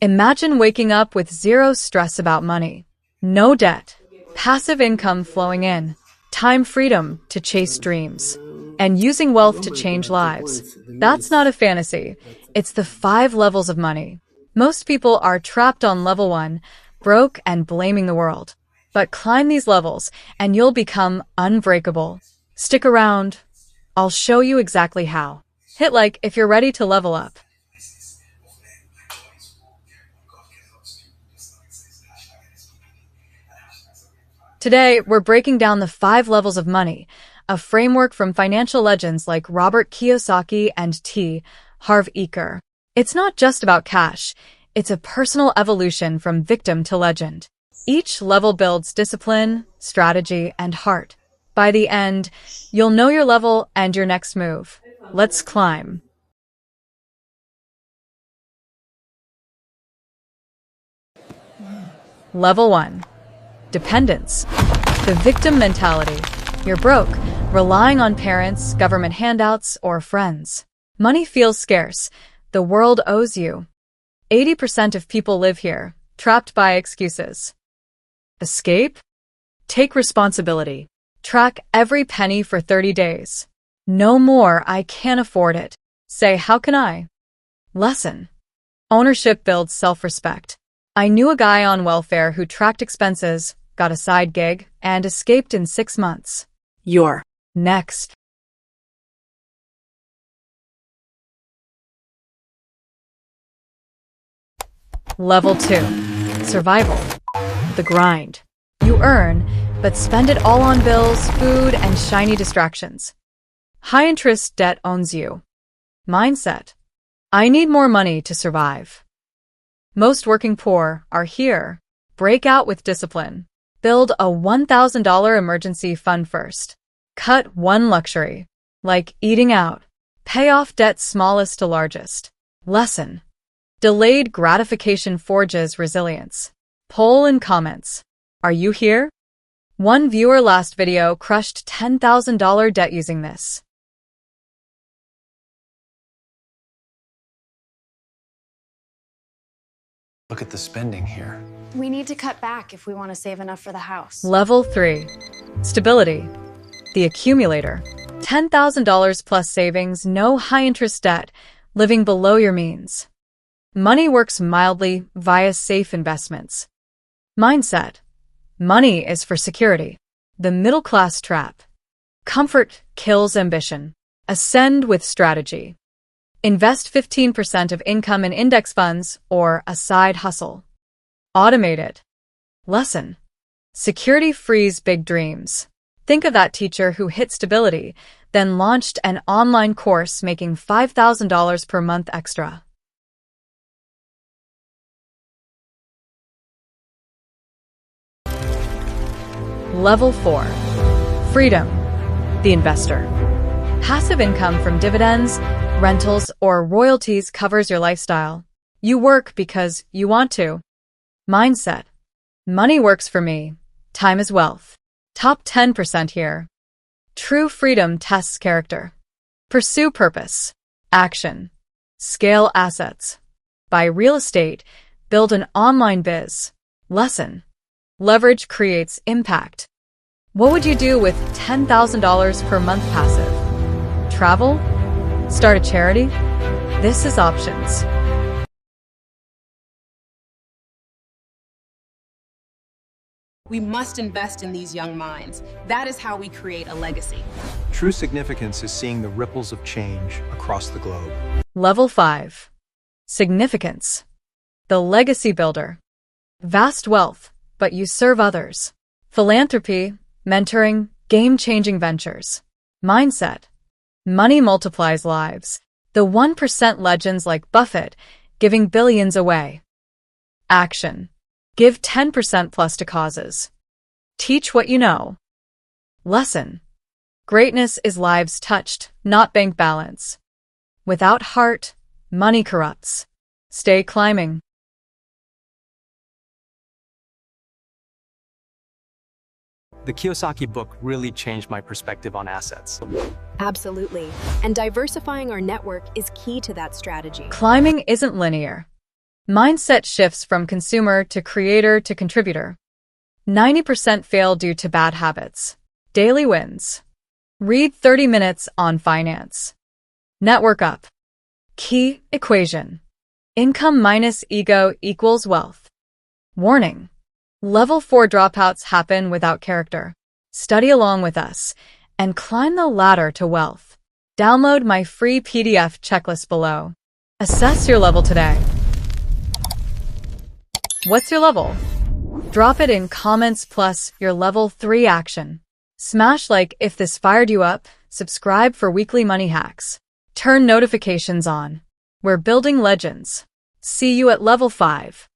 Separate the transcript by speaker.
Speaker 1: Imagine waking up with zero stress about money. No debt. Passive income flowing in. Time freedom to chase dreams. And using wealth to change lives. That's not a fantasy. It's the 5 levels of money. Most people are trapped on level 1, broke and blaming the world. But climb these levels and you'll become unbreakable. Stick around. I'll show you exactly how. Hit like if you're ready to level up. Today, we're breaking down the 5 levels of money, a framework from financial legends like Robert Kiyosaki and T. Harv Eker. It's not just about cash. It's a personal evolution from victim to legend. Each level builds discipline, strategy, and heart. By the end, you'll know your level and your next move. Let's climb. Level 1. Dependence. The victim mentality. You're broke, relying on parents, government handouts, or friends. Money feels scarce. The world owes you. 80% of people live here, trapped by excuses. Escape? Take responsibility. Track every penny for 30 days. No more, I can't afford it. Say, how can I? Lesson. Ownership builds self-respect. I knew a guy on welfare who tracked expenses, got a side gig, and escaped in 6 months. You're next. Level 2. Survival. The grind. You earn, but spend it all on bills, food, and shiny distractions. High-interest debt owns you. Mindset. I need more money to survive. Most working poor are here. Break out with discipline. Build a $1,000 emergency fund first. Cut one luxury, like eating out. Pay off debt smallest to largest. Lesson. Delayed gratification forges resilience. Poll in comments. Are you here? One viewer last video crushed $10,000 debt using this.
Speaker 2: Look at the spending here.
Speaker 3: We need to cut back if we want to save enough for the house.
Speaker 1: Level 3. Stability. The accumulator. $10,000 plus savings, no high-interest debt, living below your means. Money works mildly via safe investments. Mindset. Money is for security. The middle-class trap. Comfort kills ambition. Ascend with strategy. Invest 15% of income in index funds or a side hustle. Automate it. Lesson. Security frees big dreams. Think of that teacher who hit stability, then launched an online course making $5,000 per month extra. Level 4. Freedom. The investor. Passive income from dividends, rentals, or royalties covers your lifestyle. You work because you want to. Mindset. Money works for me. Time is wealth. Top 10% here. True freedom tests character. Pursue purpose. Action. Scale assets. Buy real estate. Build an online biz. Lesson. Leverage creates impact. What would you do with $10,000 per month passive? Travel? Start a charity? This is options.
Speaker 4: We must invest in these young minds. That is how we create a legacy.
Speaker 2: True significance is seeing the ripples of change across the globe.
Speaker 1: Level 5. Significance. The legacy builder. Vast wealth, but you serve others. Philanthropy, mentoring, game-changing ventures. Mindset. Money multiplies lives. The 1% legends like Buffett, giving billions away. Action. Give 10% plus to causes. Teach what you know. Lesson. Greatness is lives touched, not bank balance. Without heart, money corrupts. Stay climbing.
Speaker 2: The Kiyosaki book really changed my perspective on assets.
Speaker 5: Absolutely. And diversifying our network is key to that strategy.
Speaker 1: Climbing isn't linear. Mindset shifts from consumer to creator to contributor. 90% fail due to bad habits. Daily wins. Read 30 minutes on finance. Network up. Key equation. Income minus ego equals wealth. Warning. Level 4 dropouts happen without character. Study along with us and climb the ladder to wealth. Download my free PDF checklist below. Assess your level today. What's your level? Drop it in comments plus your level 3 action. Smash like if this fired you up, subscribe for weekly money hacks. Turn notifications on. We're building legends. See you at level 5.